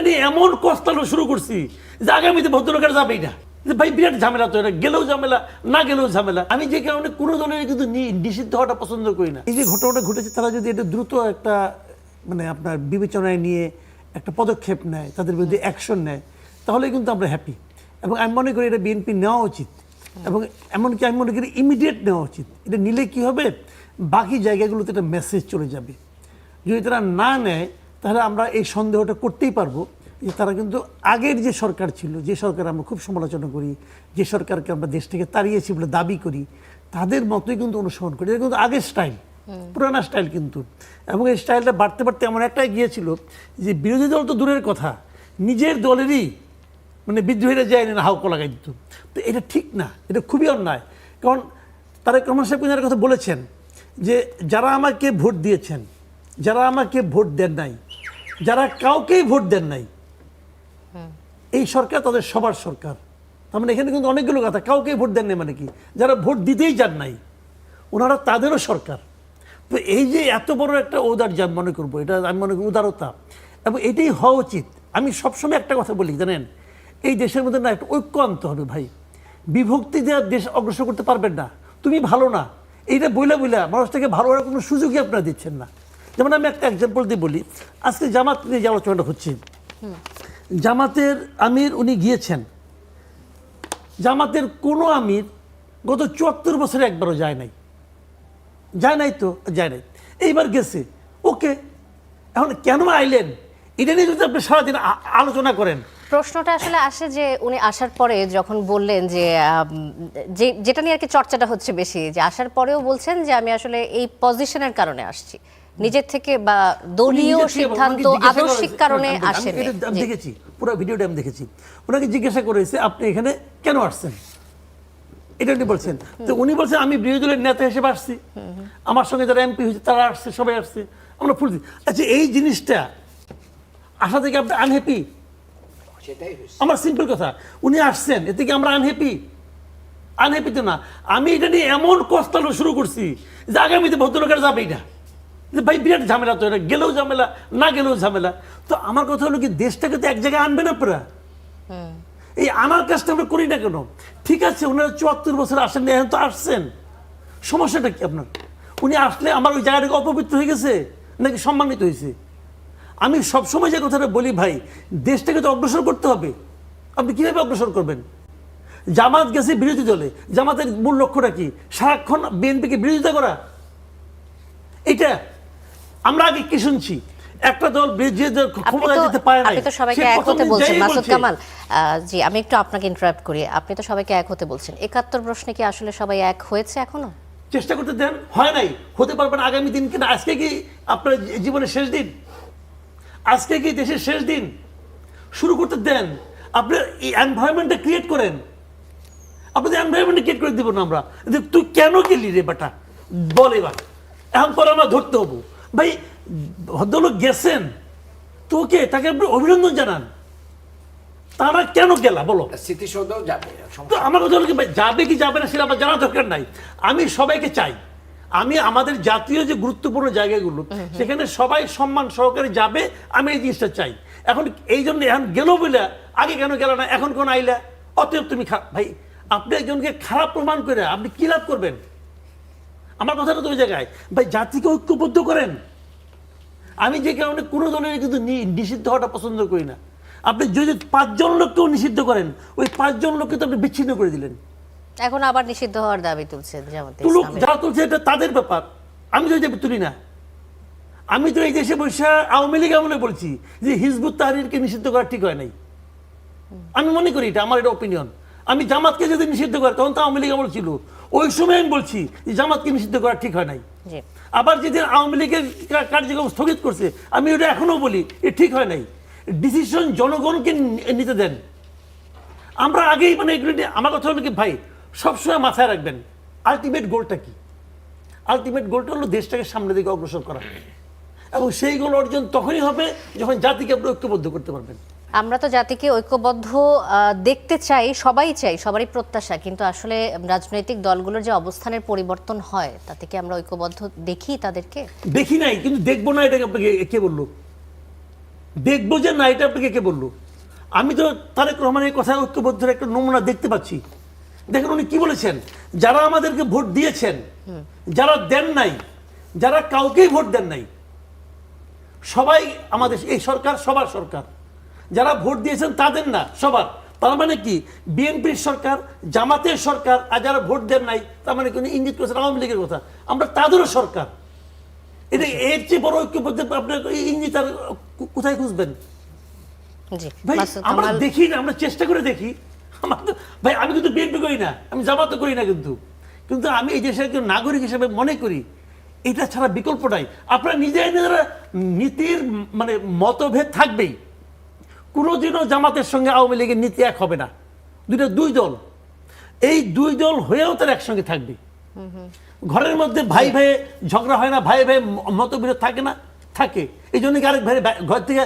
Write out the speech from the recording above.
নিয়ে এমন কষ্টানো শুরু করছি যে আগামীতে ভদ্রলোকের যাবেই না, যে ভাই বিরাট ঝামেলা, তো এটা গেলেও ঝামেলা, না গেলেও ঝামেলা। আমি যে কারণে কোনো দলের কিন্তু নিষিদ্ধ হওয়াটা পছন্দ করি না। এই যে ঘটনাটা ঘটেছে, তারা যদি এটা দ্রুত একটা মানে আপনার বিবেচনায় নিয়ে একটা পদক্ষেপ নেয়, তাদের বিরুদ্ধে অ্যাকশন নেয়, তাহলে কিন্তু আমরা হ্যাপি। এবং আমি মনে করি এটা বিএনপি নেওয়া উচিত, এবং এমনকি আমি মনে করি ইমিডিয়েট নেওয়া উচিত। এটা নিলে কি হবে, বাকি জায়গাগুলোতে একটা মেসেজ চলে যাবে। যদি তারা না নেয় তাহলে আমরা এই সন্দেহটা করতেই পারবো যে তারা কিন্তু আগের যে সরকার ছিল, যে সরকার আমরা খুব সমালোচনা করি, যে সরকারকে আমরা দেশ থেকে তাড়িয়েছি বলে দাবি করি, তাদের মতোই কিন্তু অনুসরণ করি। এটা কিন্তু আগের স্টাইল, পুরানা স্টাইল কিন্তু। এবং এই স্টাইলটা বাড়তে বাড়তে এমন একটাই গিয়েছিল যে বিরোধী দল তো দূরের কথা, নিজের দলেরই মানে বিদ্রোহীরা যায় না হাউকো লাগাই দিত। তো এটা ঠিক না, এটা খুবই অন্যায়। কারণ তারেক রহমান সাহেব কিন্তু কথা বলেছেন যে যারা আমাকে ভোট দিয়েছেন, যারা আমাকে ভোট দেন নাই, যারা কাউকেই ভোট দেন নাই, এই সরকার তাদের সবার সরকার। তার মানে এখানে কিন্তু অনেকগুলো কথা, কাউকেই ভোট দেন নাই মানে কি, যারা ভোট দিতেই যান নাই ওনারা তাদেরও সরকার। তো এই যে এত বড় একটা উদার আমি মনে করবো, এটা আমি মনে করি উদারতা, এবং এটাই হওয়া উচিত। আমি সবসময় একটা কথা বলি জানেন, এই দেশের মধ্যে না একটা ঐক্য আনতে হবে ভাই। বিভক্তি দেওয়ার দেশ অগ্রসর করতে পারবেন না। তুমি ভালো না এইটা বইলা বইলা মানুষটাকে ভালো হওয়ার কোনো সুযোগই আপনারা দিচ্ছেন না। যেমন আমি একটা এক্সাম্পল দিয়ে বলি, আজকে জামাত নিয়ে যে আলোচনাটা হচ্ছে, জামাতের আমির উনি গিয়েছেন, জামাতের কোনো আমির গত ৭৪ বছরে একবারও যায় নাই, যায় নাই, তো যায় নাই, এইবার গেছে, ওকে। এখন কেন আইলেন এটা নিয়ে যদি আপনি সারাদিন আলোচনা করেন। প্রশ্নটা আসলে আসে যে উনি আসার পরে যখন বললেন যে যেটা নিয়ে আর কি চর্চাটা হচ্ছে বেশি, যে আসার পরেও বলছেন যে আমি আসলে এই পজিশনের কারণে আসছি, নিজের থেকে বা দলীয় সিদ্ধান্ত আদর্শিক কারণে আসেন। আমি দেখেছি পুরো ভিডিওটা, আমি দেখেছি। ওনাকে জিজ্ঞাসা করেছে আপনি এখানে কেন আসছেন, এটা উনি বলছেন। তো উনি বলছেন আমি বিরোধী দলের নেতা হিসেবে আসছি, আমার সঙ্গে যারা এমপি হয়েছে তারা আসছে, সবাই আসছে, আমরা ফুল। আচ্ছা এই জিনিসটা আসা থেকে আপনি আনহ্যাপি? আমার সিম্পল কথা, উনি আসছেন এতে কি আমরা আনহ্যাপি? আনহ্যাপি তো না। আমি এটা নিয়ে এমন কষ্টানো শুরু করছি যে আগামীতে ভদ্রলোকের যাবেই না, যে ভাই বিরাট ঝামেলা, তো এটা গেলেও ঝামেলা, না গেলেও ঝামেলা। তো আমার কথা হলো কি, দেশটাকে তো এক জায়গায় আনবেন আপনারা, এই আনার কাজটা আমরা করি না কেন? ঠিক আছে ওনারা ৭৪ বছর আসেন, এখন তো আসছেন, সমস্যাটা কি আপনার? উনি আসলে আমার ওই জায়গাটাকে অপবিত্র হয়ে গেছে নাকি সম্মানিত হয়েছে? আমি সবসময় যে কথাটা বলি ভাই, দেশটাকে তো অগ্রসর করতে হবে। আপনি কিভাবে অগ্রসর করবেন? জামাত গেছে বিরোধী দলে, জামাতের মূল লক্ষ্যটা কি? সারাক্ষণ বিএনপিকে বিরোধিতা করা। এটা আমরা আগে কি শুনছি, একটা দল ক্ষমতায় যেতে পারে না, আপনি তো সবাইকে এক হতে বলছেন মাসুদ কামাল জি। আমি একটু আপনাকে ইন্টারাপ্ট করি, আপনি তো সবাইকে এক হতে বলছেন, ৭১ প্রশ্নে কি আসলে সবাই এক হয়েছে? এখনো চেষ্টা করতে দেন, হয় নাই, হতে পারবেন আগামী দিন। কিনা আজকে কি আপনার জীবনের শেষ দিন? আজকে কি দেশের শেষ দিন? শুরু করতে দেন, আপনার এই এনভায়রনমেন্টটা ক্রিয়েট করেন। আপনাদের এনভায়রনমেন্ট ক্রিয়েট করে দিব না আমরা। তুই কেন গেলি রে বেটা, বল এবার, এখন পরে আমরা ধরতে হবো। ভাই ভদ্রলোক গেছেন, তোকে তাকে আপনি অভিনন্দন জানান, তারা কেন গেলা বলো? স্মৃতিসৌধ যাবে, তো আমার কথা হলো কি ভাই, যাবে কি যাবে না সেটা আমার জানার দরকার নাই। আমি সবাইকে চাই, আমি আমাদের জাতীয় যে গুরুত্বপূর্ণ জায়গাগুলো সেখানে সবাই সম্মান সহকারে যাবে, আমি এই জিনিসটা চাই। এখন এই জন্য এখন গেল বলে আগে কেন গেল না, এখন কোন আইলা, অতএব তুমি ভাই আপনি একজনকে খারাপ প্রমাণ করে আপনি কি লাভ করবেন? আমার কথাটা তো ওই জায়গায় ভাই, জাতিকে ঐক্যবদ্ধ করেন। আমি যে কারণে কোনো দলের কিন্তু নিষিদ্ধ হওয়াটা পছন্দ করি না। আপনি যদি ৫ জন লোককেও নিষিদ্ধ করেন, ওই ৫ জন লোককে তো আপনি বিচ্ছিন্ন করে দিলেন। এখন আবার নিষিদ্ধ হওয়ার দাবি তুলছে জামাতে তুলুক, ইসলামী। যারা তুলছে এটা তাদের ব্যাপার, আমি তো তুলি না। আমি তো এই দেশে বসে আওয়ামী লীগ আমলে বলছি যে হিজবুত তাহরিরকে নিষিদ্ধ করা ঠিক হয় নাই। আমি মনে করি এটা আমার, এটা ওপিনিয়ন। আমি জামাতকে যদি নিষিদ্ধ করে, তখন তো আওয়ামী লীগ আমল ছিল, ওই সময় আমি বলছি যে জামাতকে নিষিদ্ধ করা ঠিক হয় নাই। আবার যেদিন আওয়ামী লীগের কার্যক্রম স্থগিত করছে, আমি ওটা এখনো বলি এ ঠিক হয় নাই। ডিসিশন জনগণকে নিতে দেন। আমরা আগেই মানে এগুলো নিয়ে, আমার কথা হলো কি ভাই, সবসময় মাথায় রাখবেন আলটিমেট গোলটা কি। আলটিমেট গোলটা হলো দেশটাকে সামনের দিকে অগ্রসর করা, এবং সেই গোল অর্জন তখনই হবে যখন জাতিকে আপনি ঐক্যবদ্ধ করতে পারবেন। আমরা তো জাতিকে ঐক্যবদ্ধ দেখতে চাই, সবাই চাই, সবারই প্রত্যাশা, কিন্তু আসলে রাজনৈতিক দলগুলোর যে অবস্থানের পরিবর্তন হয় তাতে কি আমরা ঐক্যবদ্ধ দেখি? তাদেরকে দেখি নাই, কিন্তু দেখবো না, এটাকে আপনাকে কে বললো? দেখবো যে না, এটা আপনাকে কে বললো? আমি তো তারেক রহমানের কথা ঐক্যবদ্ধের একটা নমুনা দেখতে পাচ্ছি। দেখেন উনি কি বলেছেন, যারা আমাদেরকে ভোট দিয়েছেন, যারা দেন নাই, যারা কাউকেই ভোট দেন নাই, সবাই আমাদের এই সরকার সবার সরকার। যারা ভোট দিয়েছেন তাদের না, সবার। তার মানে কি বিএনপির সরকার, জামাতের সরকার, আর যারা ভোট দেন নাই তার মানে কোনো ইঙ্গিত করেছেন আওয়ামী লীগের কথা, আমরা তাদেরও সরকার। এটা এর চেয়ে বড় ঐক্যবদ্ধ আপনার ইঙ্গিত আর কোথায় খুঁজবেন? জি ভাই মাসুদ আমরা কামাল, দেখি না, আমরা চেষ্টা করে দেখি। আমার তো ভাই, আমি কিন্তু বিএনপি করি না, আমি জামাত করি না, কিন্তু কিন্তু আমি এই দেশের একজন নাগরিক হিসেবে মনে করি এটা ছাড়া বিকল্প নাই। আপনারা নিজেরা নীতির মানে মতভেদ থাকবেই, কোনোদিনও জামাতের সঙ্গে আওয়ামী লীগের নীতি এক হবে না। দুই দল, এই দুই দল হয়েও তারা একসঙ্গে থাকবে। ঘরের মধ্যে ভাই ভাই ঝগড়া হয় না, ভাই ভাই মতবিরোধ থাকে না, থাকে। এই জন্য কি আরেক ভাই ঘর থেকে